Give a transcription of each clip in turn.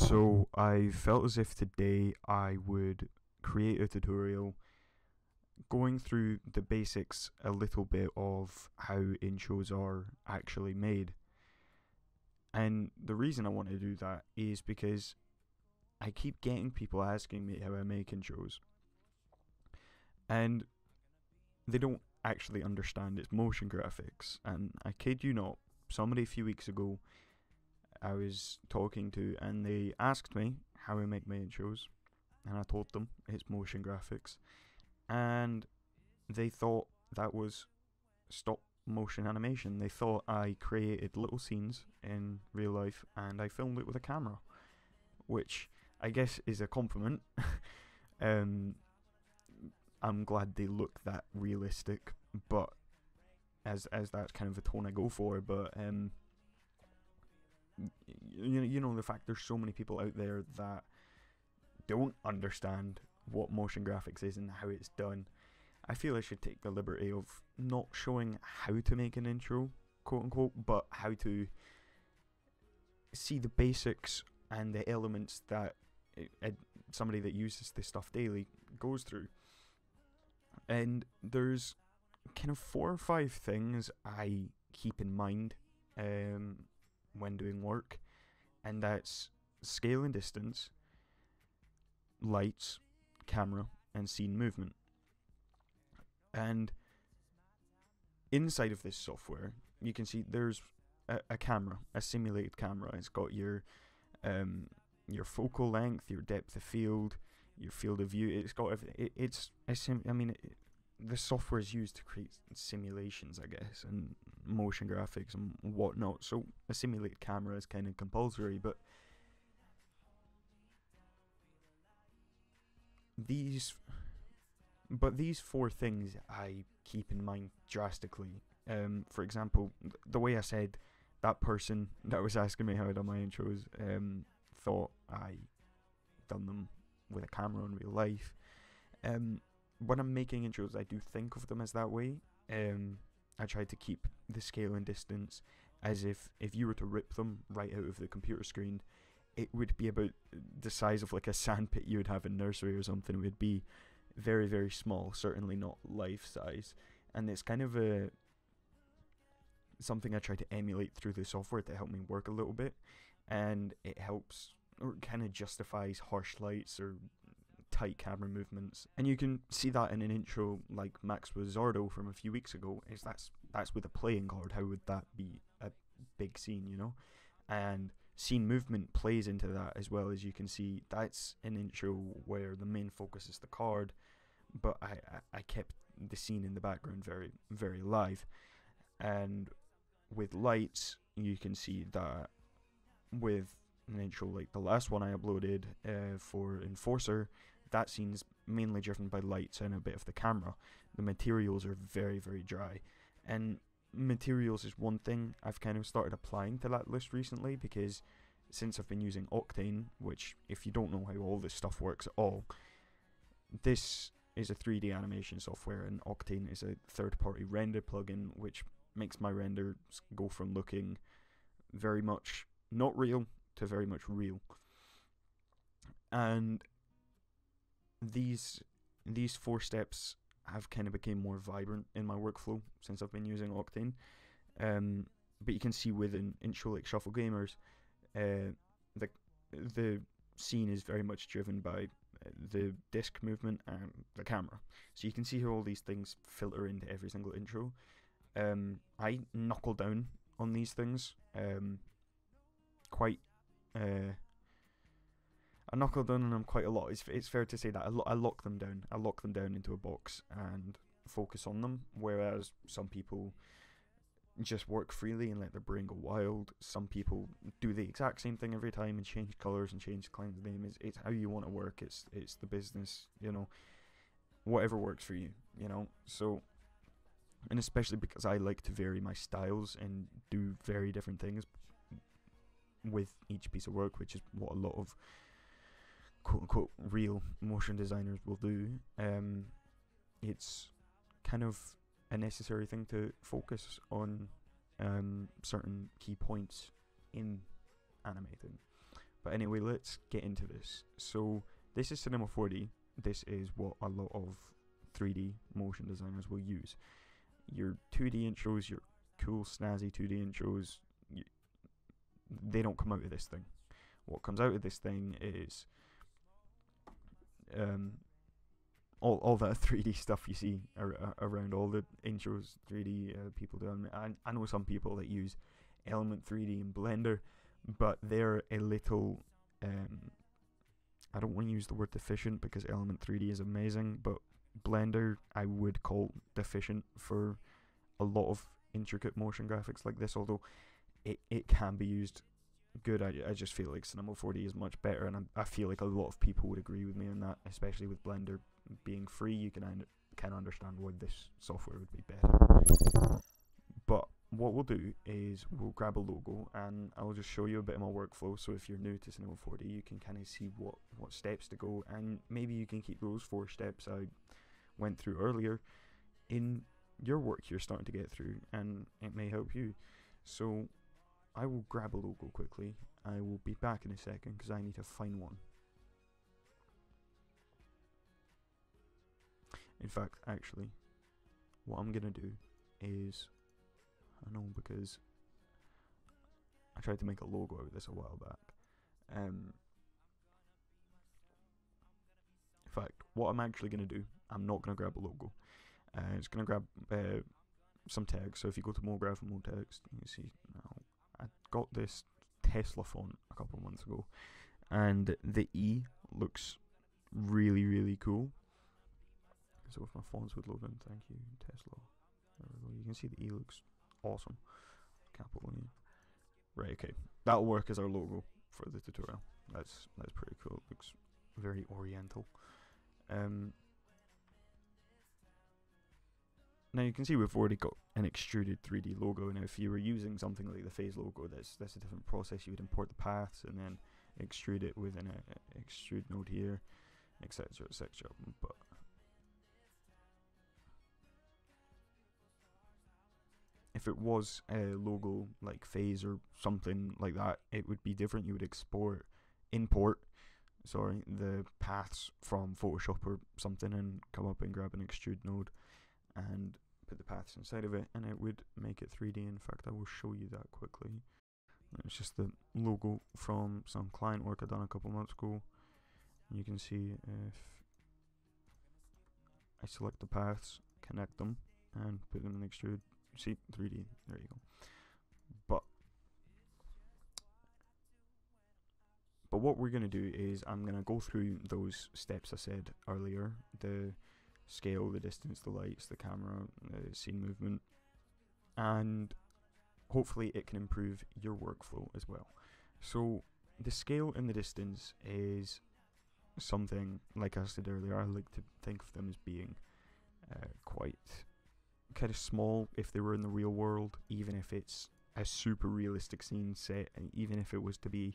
So I felt as if today I would create a tutorial going through the basics a little bit of how intros are actually made. And the reason I want to do that is because I keep getting people asking me how I make intros. And they don't actually understand its motion graphics. And I kid you not, somebody a few weeks ago I was talking to, and they asked me how I make my intros, and I told them it's motion graphics, and they thought that was stop motion animation. They thought I created little scenes in real life and I filmed it with a camera, which I guess is a compliment. I'm glad they look that realistic, but as that's kind of the tone I go for. But you know the fact there's so many people out there that don't understand what motion graphics is and how it's done. I feel I should take the liberty of not showing how to make an intro, quote unquote, but how to see the basics and the elements that somebody that uses this stuff daily goes through. And there's kind of 4 or 5 things I keep in mind when doing work, and that's scale and distance, lights, camera, and scene movement. And inside of this software, you can see there's a camera, a simulated camera. It's got your focal length, your depth of field, your field of view. It's got the software is used to create simulations, I guess, and motion graphics and whatnot. So a simulated camera is kind of compulsory, but these 4 things I keep in mind drastically. For example, the way I said that person that was asking me how I done my intros thought I done them with a camera in real life. When I'm making intros, I do think of them as that way. I try to keep the scale and distance as if you were to rip them right out of the computer screen, it would be about the size of like a sandpit you would have in nursery or something. It would be very, very small, certainly not life size. And it's kind of something I try to emulate through the software to help me work a little bit, and it helps, or kind of justifies harsh lights or tight camera movements. And you can see that in an intro like Max with Zardo from a few weeks ago. Is that's with a playing card. How would that be a big scene, you know? And scene movement plays into that as well. As you can see, that's an intro where the main focus is the card, but I kept the scene in the background very, very live. And with lights, you can see that with an intro like the last one I uploaded for Enforcer, that scene's mainly driven by lights and a bit of the camera. The materials are very, very dry, and materials is one thing I've kind of started applying to that list recently, because since I've been using Octane, which if you don't know how all this stuff works at all, this is a 3D animation software, and Octane is a third-party render plugin which makes my renders go from looking very much not real to very much real. And these 4 steps have kind of become more vibrant in my workflow since I've been using Octane. But you can see with an intro like Shuffle Gamers, the scene is very much driven by the disc movement and the camera. So you can see how all these things filter into every single intro. I knuckle down on these things quite. I knuckle down on them quite a lot. It's fair to say that I lock them down. I lock them down into a box and focus on them. Whereas some people just work freely and let their brain go wild. Some people do the exact same thing every time and change colors and change the client's name. It's how you want to work. It's the business, you know. Whatever works for you, you know. So, and especially because I like to vary my styles and do very different things with each piece of work, which is what a lot of quote-unquote real motion designers will do. It's kind of a necessary thing to focus on certain key points in animating. But anyway, let's get into this. So this is Cinema4D. This is what a lot of 3D motion designers will use. Your 2D intros, your cool snazzy 2D intros, they don't come out of this thing. What comes out of this thing is all that 3D stuff you see around, all the intros 3D people do. I know some people that use Element 3D and Blender, but they're a little I don't want to use the word deficient because Element 3D is amazing, but Blender I would call deficient for a lot of intricate motion graphics like this, although it can be used good. I just feel like Cinema4D is much better, and I feel like a lot of people would agree with me on that, especially with Blender being free. You can understand why this software would be better. But what we'll do is we'll grab a logo, and I'll just show you a bit of my workflow, so if you're new to Cinema4D you can kind of see what steps to go, and maybe you can keep those 4 steps I went through earlier in your work you're starting to get through, and it may help you. So I will grab a logo quickly. I will be back in a second because I need to find one. In fact, actually, what I'm gonna do is, I know because I tried to make a logo out of this a while back. In fact, what I'm actually gonna do, I'm not gonna grab a logo. It's gonna grab some tags. So if you go to MoGraph and MoText, you can see now I got this Tesla font a couple months ago, and the E looks really, really cool. So if my fonts would load in, thank you, Tesla. There we go. You can see the E looks awesome. Capital E. Right, okay. That'll work as our logo for the tutorial. That's pretty cool. It looks very oriental. Now you can see we've already got an extruded 3D logo. Now if you were using something like the phase logo, that's a different process. You would import the paths and then extrude it within a extrude node here, etc, etc. But if it was a logo like phase or something like that, it would be different. You would import the paths from Photoshop or something and come up and grab an extrude node and put the paths inside of it, and it would make it 3D. In fact, I will show you that quickly. It's just the logo from some client work I done a couple months ago. You can see if I select the paths, connect them, and put them in extrude. See, 3D. There you go. But what we're gonna do is I'm gonna go through those steps I said earlier: the scale, the distance, the lights, the camera, the scene movement, and hopefully it can improve your workflow as well. So the scale and the distance is something, like I said earlier, I like to think of them as being quite kind of small if they were in the real world, even if it's a super realistic scene set, and even if it was to be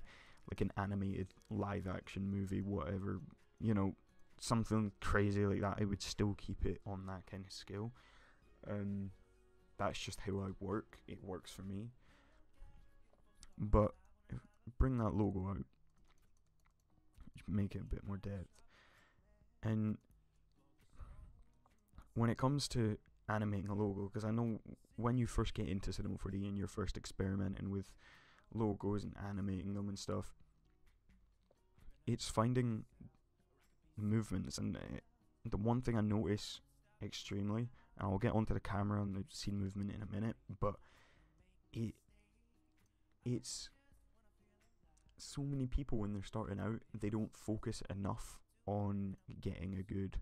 like an animated live action movie, whatever, you know, something crazy like that, I would still keep it on that kind of scale. That's just how I work. It works for me. But bring that logo out, make it a bit more depth. And when it comes to animating a logo, because I know when you first get into Cinema4D and you're first experimenting with logos and animating them and stuff, it's finding movements. And the one thing I notice extremely, and I'll get onto the camera and the scene movement in a minute, but it's so many people when they're starting out, they don't focus enough on getting a good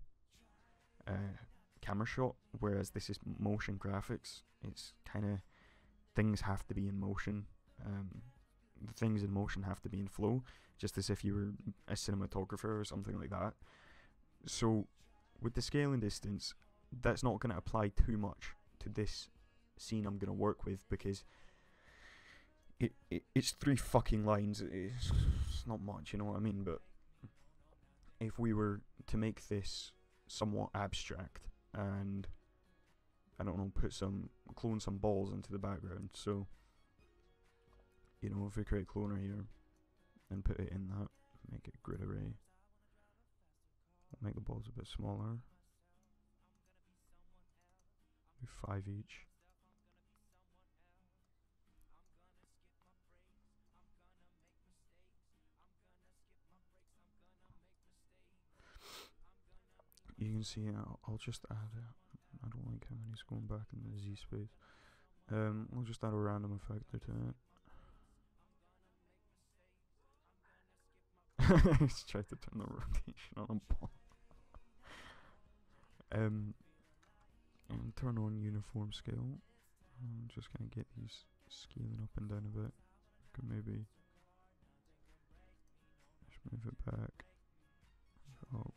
camera shot, whereas this is motion graphics. It's kind of, things have to be in motion. The things in motion have to be in flow, just as if you were a cinematographer or something like that. So with the scale and distance, that's not going to apply too much to this scene I'm going to work with, because it's 3 fucking lines. It's not much, you know what I mean? But if we were to make this somewhat abstract and, I don't know, clone some balls into the background, so, you know, if we create cloner here, and put it in that. Make it grid array. Make the balls a bit smaller. Do 5 each. You can see I'll just add I don't like how many's going back in the Z space. I'll just add a random effect to it. Let's try to turn the rotation on a ball. And turn on uniform scale. I'm just gonna get these scaling up and down a bit. Could maybe just move it back. Up.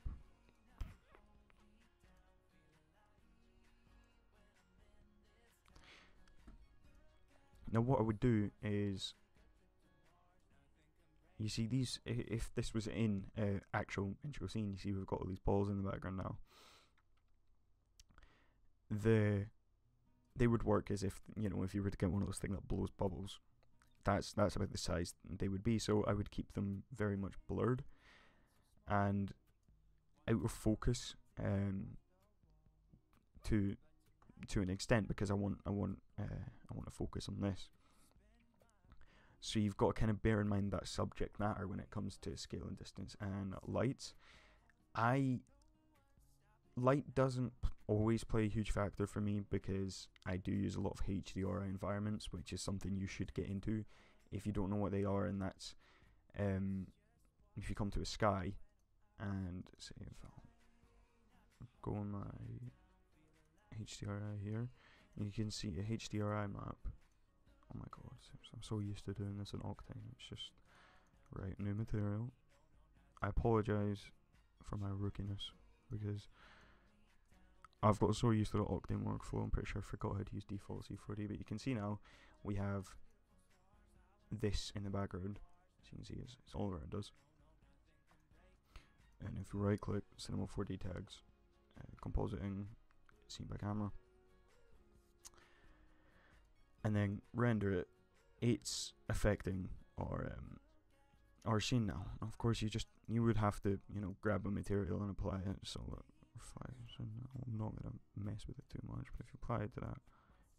Now what I would do is, you see these, if this was in actual intro scene, you see we've got all these balls in the background now. They would work as if, you know, if you were to get one of those things that blows bubbles, that's about the size they would be. So I would keep them very much blurred and out of focus to an extent, because I want to focus on this. So you've got to kind of bear in mind that subject matter when it comes to scale and distance and lights. Light doesn't always play a huge factor for me, because I do use a lot of HDRI environments, which is something you should get into if you don't know what they are. And that's if you come to a sky and say, if I'll go on my HDRI here, you can see a HDRI map. Oh my god, I'm so used to doing this in Octane. It's just right, new material. I apologize for my rookiness, because I've got so used to the Octane workflow, I'm pretty sure I forgot how to use default C4D, but you can see now we have this in the background. As you can see, it's all that it does. And if we right click, Cinema4D tags, compositing, scene by camera, and then render it, it's affecting our scene now. Of course, you would have to, you know, grab a material and apply it so that reflects. So I'm not gonna mess with it too much, but if you apply it to that,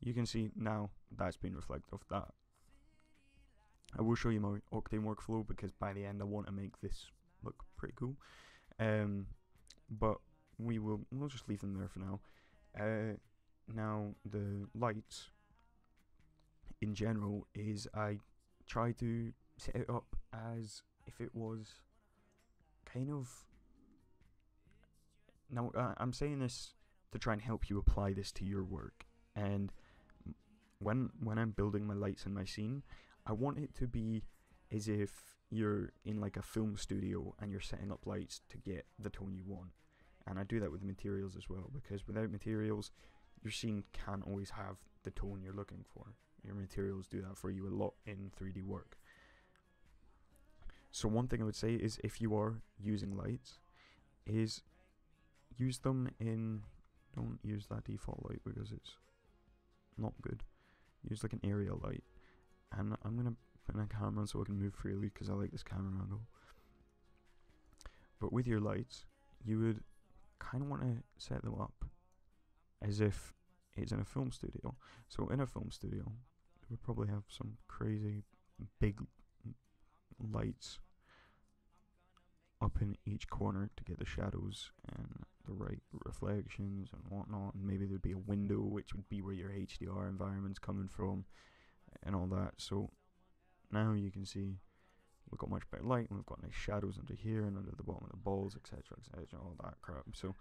you can see now that's been reflected off that. I will show you my Octane workflow, because by the end I want to make this look pretty cool. But we'll just leave them there for now. Now the lights in general is, I try to set it up as if it was kind of, now I'm saying this to try and help you apply this to your work, and when I'm building my lights in my scene, I want it to be as if you're in like a film studio and you're setting up lights to get the tone you want. And I do that with the materials as well, because without materials your scene can't always have the tone you're looking for. Your materials do that for you a lot in 3D work. So one thing I would say is, if you are using lights, is use them in, don't use that default light because it's not good. Use like an area light. And I'm going to put in a camera so I can move freely, because I like this camera angle. But with your lights, you would kind of want to set them up as if it's in a film studio. So in a film studio, we probably have some crazy big lights up in each corner to get the shadows and the right reflections and whatnot. And maybe there'd be a window, which would be where your HDR environment's coming from and all that. So now you can see we've got much better light, and we've got nice shadows under here and under the bottom of the balls, etc, all that crap. So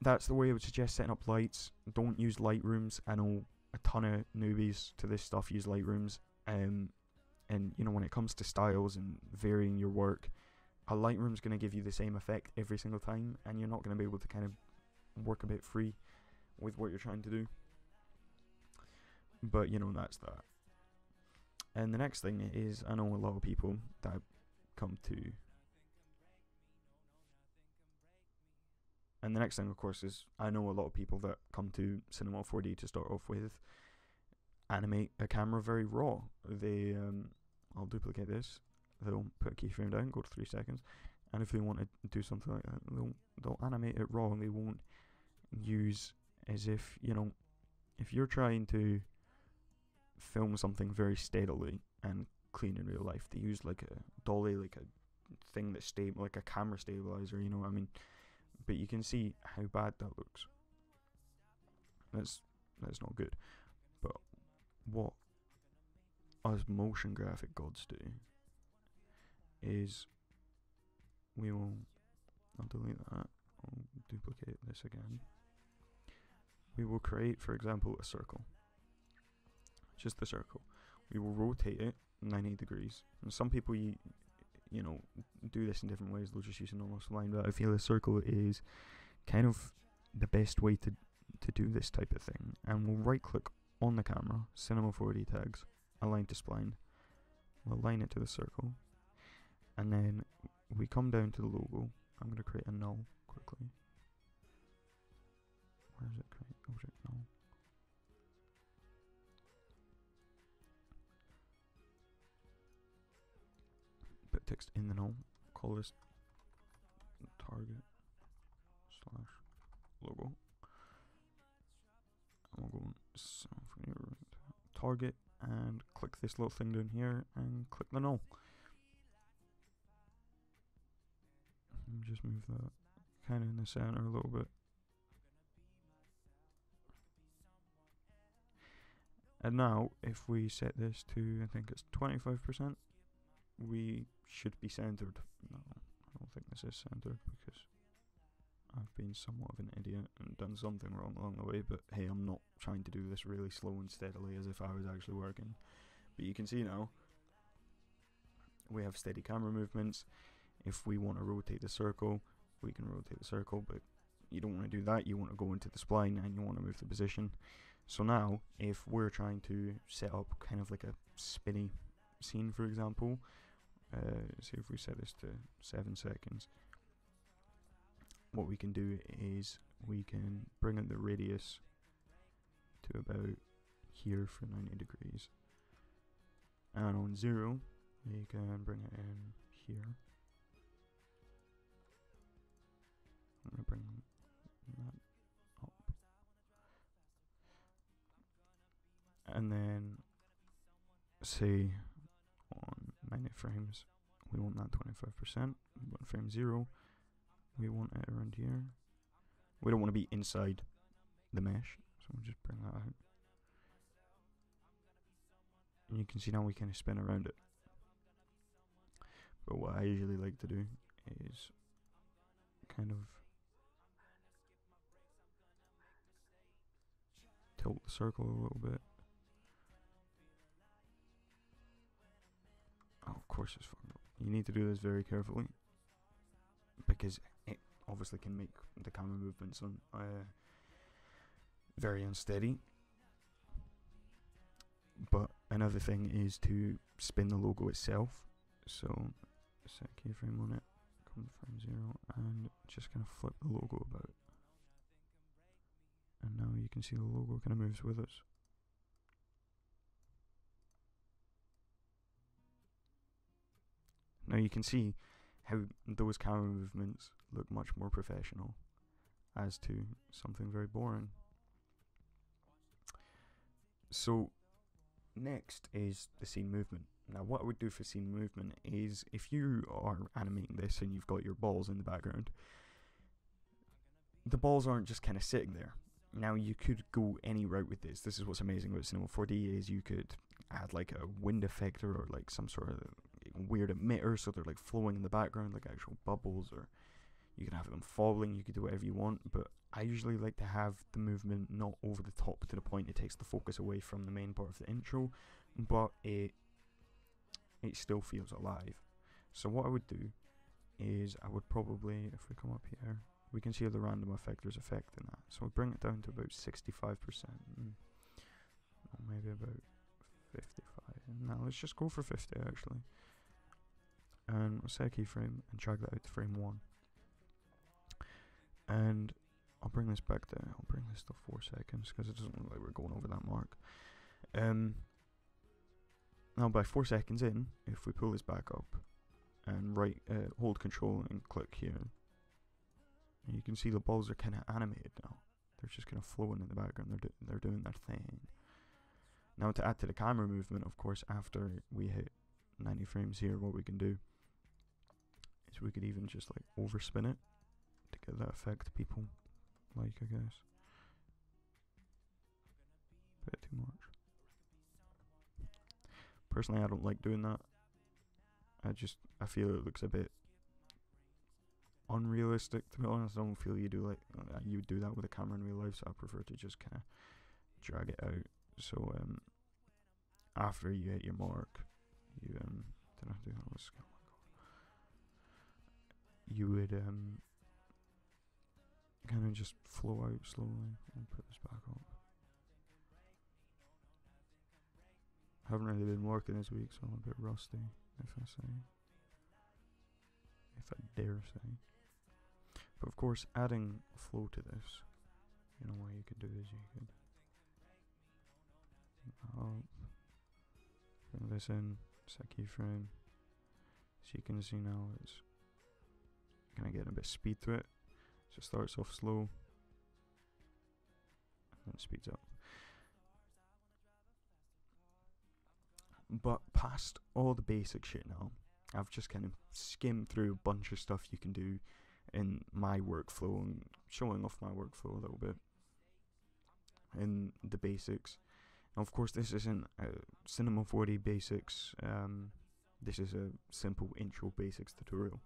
that's the way I would suggest setting up lights. Don't use Lightrooms. I know a ton of newbies to this stuff use Lightrooms, and you know, when it comes to styles and varying your work, a Lightroom's going to give you the same effect every single time, and you're not going to be able to kind of work a bit free with what you're trying to do. But you know, that's that. And the next thing is, I know a lot of people that come to, and the next thing of course is, I know a lot of people that come to Cinema4D to start off with animate a camera very raw. They I'll duplicate this, they'll put a keyframe down, go to 3 seconds, and if they want to do something like that, they'll animate it raw, and they won't use as if, you know, if you're trying to film something very steadily and clean in real life, they use like a dolly, like a thing that's stable, like a camera stabilizer, you know what I mean? But you can see how bad that looks. That's not good. But what us motion graphic gods do is I'll delete that, I'll duplicate this again. We will create, for example, a circle. Just the circle. We will rotate it 90 degrees. And some people, you know, do this in different ways. They'll just use a normal spline, but I feel a circle is kind of the best way to do this type of thing. And we'll right click on the camera, Cinema4D tags, align to spline. We'll align it to the circle. And then we come down to the logo. I'm going to create a null quickly. Where is it? Create object null. Put text in the null. Call this target / logo. And we'll go target and click this little thing down here and click the null. And just move that kind of in the center a little bit. And now, if we set this to, I think it's 25%, we should be centered. No, I don't think this is centered because I've been somewhat of an idiot and done something wrong along the way, but hey, I'm not trying to do this really slow and steadily as if I was actually working. But you can see now, we have steady camera movements. If we want to rotate the circle, we can rotate the circle, but you don't want to do that. You want to go into the spline and you want to move the position. So now, if we're trying to set up kind of like a spinny scene, for example, see if we set this to 7 seconds, what we can do is we can bring in the radius to about here for 90 degrees. And on 0, we can bring it in here. I'm going to bring that up. And then, say, on 90 frames, we want that 25%, but frame 0, we want it around here. We don't want to be inside the mesh, so we'll just bring that out. And you can see now we kind of spin around it. But what I usually like to do is kind of tilt the circle a little bit. Oh, of course it's fucked up. You need to do this very carefully because it obviously can make the camera movements on very unsteady. But another thing is to spin the logo itself. So set keyframe on it, come to frame 0, and just kind of flip the logo about. And now you can see the logo kind of moves with us. Now you can see how those camera movements look much more professional as to something very boring. So next is the scene movement. Now what I would do for scene movement is, if you are animating this and you've got your balls in the background, the balls aren't just kind of sitting there. Now you could go any route with this. This is what's amazing about Cinema4D, is you could add like a wind effect or like some sort of weird emitter, so they're like flowing in the background like actual bubbles, or you can have them falling. You could do whatever you want, but I usually like to have the movement not over the top to the point it takes the focus away from the main part of the intro, but it still feels alive. So what I would do is I would probably, if we come up here, we can see how the random effectors affecting that. So we'll bring it down to about 65%, or maybe about 55. Now let's just go for 50 actually. And we'll set a keyframe and drag that out to frame 1. And I'll bring this back down. I'll bring this to 4 seconds because it doesn't look like we're going over that mark. Now by 4 seconds in, if we pull this back up and hold control and click here, you can see the balls are kind of animated now. They're just kind of flowing in the background. They're doing their thing. Now to add to the camera movement, of course, after we hit 90 frames here, what we can do is we could even just like overspin it to get that effect people like, I guess. Bit too much. Personally, I don't like doing that. I feel it looks a bit unrealistic, to be honest. I don't feel you do would do that with a camera in real life, so I prefer to just kind of drag it out. So after you hit your mark, you don't have to do that. You would kind of just flow out slowly and put this back up. I haven't really been working this week, so I'm a bit rusty, if I dare say. But of course, adding flow to this, you know, what you could do is you could bring this in, set keyframe. So you can see now it's kind of getting a bit of speed to it. So it starts off slow and then speeds up. But past all the basic shit now, I've just kind of skimmed through a bunch of stuff you can do in my workflow and showing off my workflow a little bit in the basics. Now, of course, this isn't Cinema4D basics. This is a simple intro basics tutorial.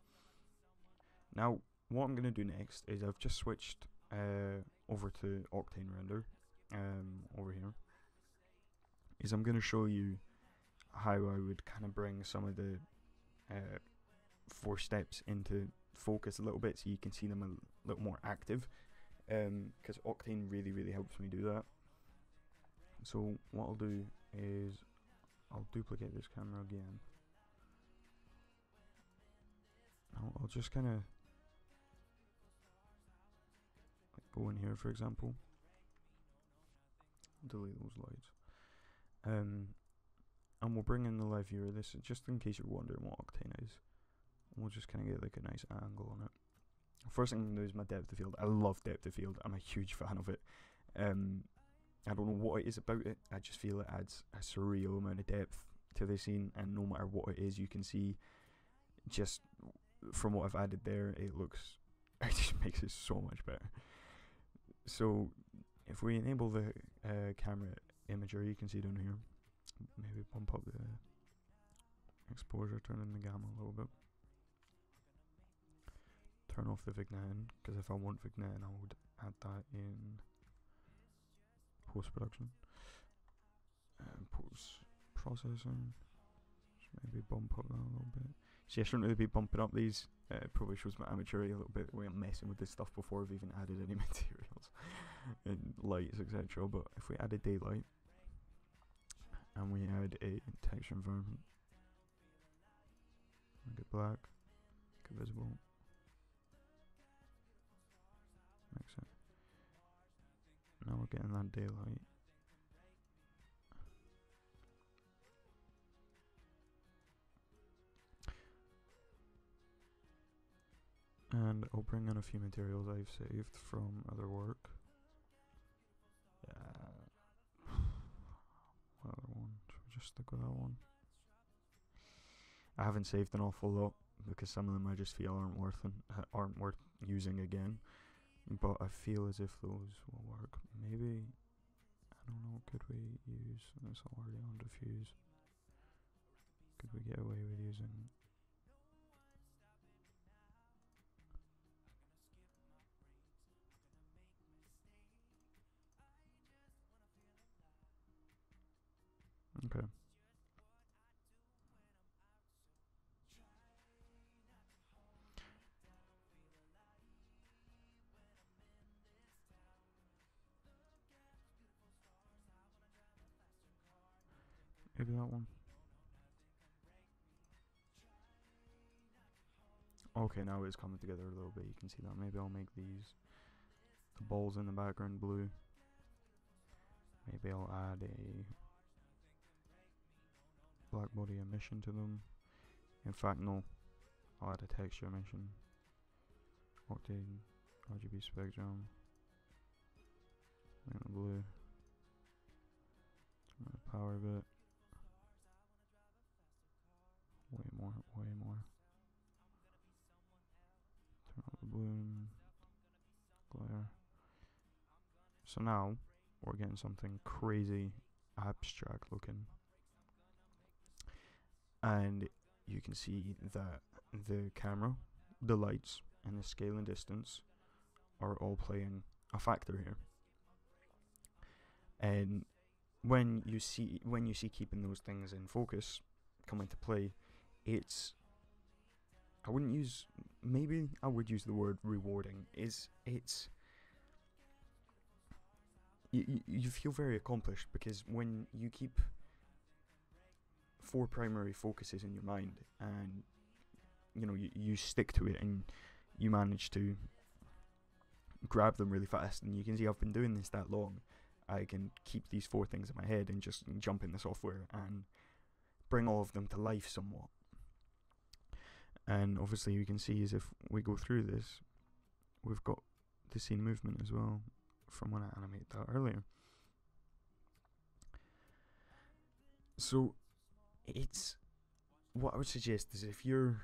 Now, what I'm going to do next is I've just switched over to Octane Render over here. Is I'm going to show you how I would kind of bring some of the 4 steps into focus a little bit, so you can see them a little more active, because Octane really helps me do that. So what I'll do is I'll duplicate this camera again. I'll just kind of go in here, for example, delete those lights, and we'll bring in the live viewer. This is just in case you're wondering what Octane is. We'll just kind of get like a nice angle on it. First thing I'm going to do is my depth of field. I love depth of field. I'm a huge fan of it. I don't know what it is about it. I just feel it adds a surreal amount of depth to the scene, and no matter what it is, you can see just from what I've added there, it just makes it so much better. So if we enable the camera imager, you can see down here, maybe bump up the exposure, turn in the gamma a little bit, turn off the vignetting, because if I want vignetting, I would add that in post-production. Post-processing, maybe bump up that a little bit. See, I shouldn't really be bumping up these. It probably shows my amateurity a little bit, the way I'm messing with this stuff before I've even added any materials and lights, etc. But if we added daylight and we add a texture environment, make it black, make it visible, mix it. Now we're getting that daylight. And I'll bring in a few materials I've saved from other work. What other one? Should we just stick with that one? I haven't saved an awful lot because some of them I just feel aren't worth using again. But I feel as if those will work. Maybe, I don't know, could we use this already on diffuse? Could we get away with using okay. Maybe that one. Okay, now it's coming together a little bit. You can see that. Maybe I'll make the balls in the background blue. Maybe I'll add a black body emission to them. In fact, no, I'll add a texture emission. Octane, RGB spectrum. Make the blue. Turn on the power a bit. Way more, way more. Turn on the bloom. Glare. So now we're getting something crazy abstract looking. And you can see that the camera, the lights, and the scale and distance are all playing a factor here. And when you see keeping those things in focus come into play, it's, I wouldn't use, maybe I would use the word rewarding. You feel very accomplished, because when you keep 4 primary focuses in your mind, and you know you stick to it, and you manage to grab them really fast, and you can see I've been doing this that long, I can keep these 4 things in my head and just jump in the software and bring all of them to life somewhat. And obviously you can see, as if we go through this, we've got the scene movement as well from when I animated that earlier. So it's, what I would suggest is, if you're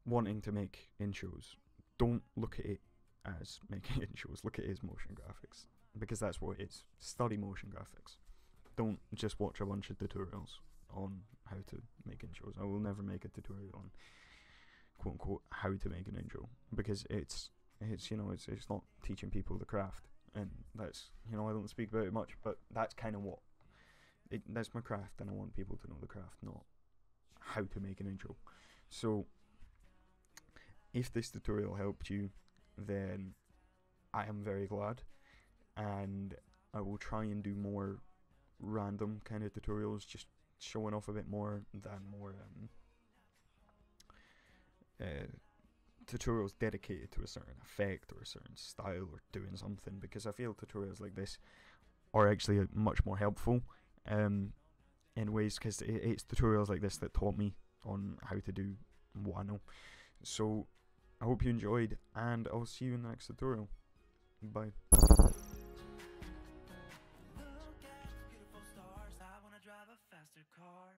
wanting to make intros, don't look at it as making intros, look at it as motion graphics, because that's what it is. Study motion graphics. Don't just watch a bunch of tutorials on how to make intros. I will never make a tutorial on quote unquote how to make an intro, because it's you know, it's not teaching people the craft, and that's, you know, I don't speak about it much, but that's kind of what that's my craft, and I want people to know the craft, not how to make an intro. So if this tutorial helped you, then I am very glad, and I will try and do more random kind of tutorials, just showing off a bit more than more tutorials dedicated to a certain effect or a certain style or doing something, because I feel tutorials like this are actually much more helpful in ways, because it's tutorials like this that taught me on how to do what I know. So I hope you enjoyed, and I'll see you in the next tutorial. Bye. Beautiful stars, I wanna drive a faster car.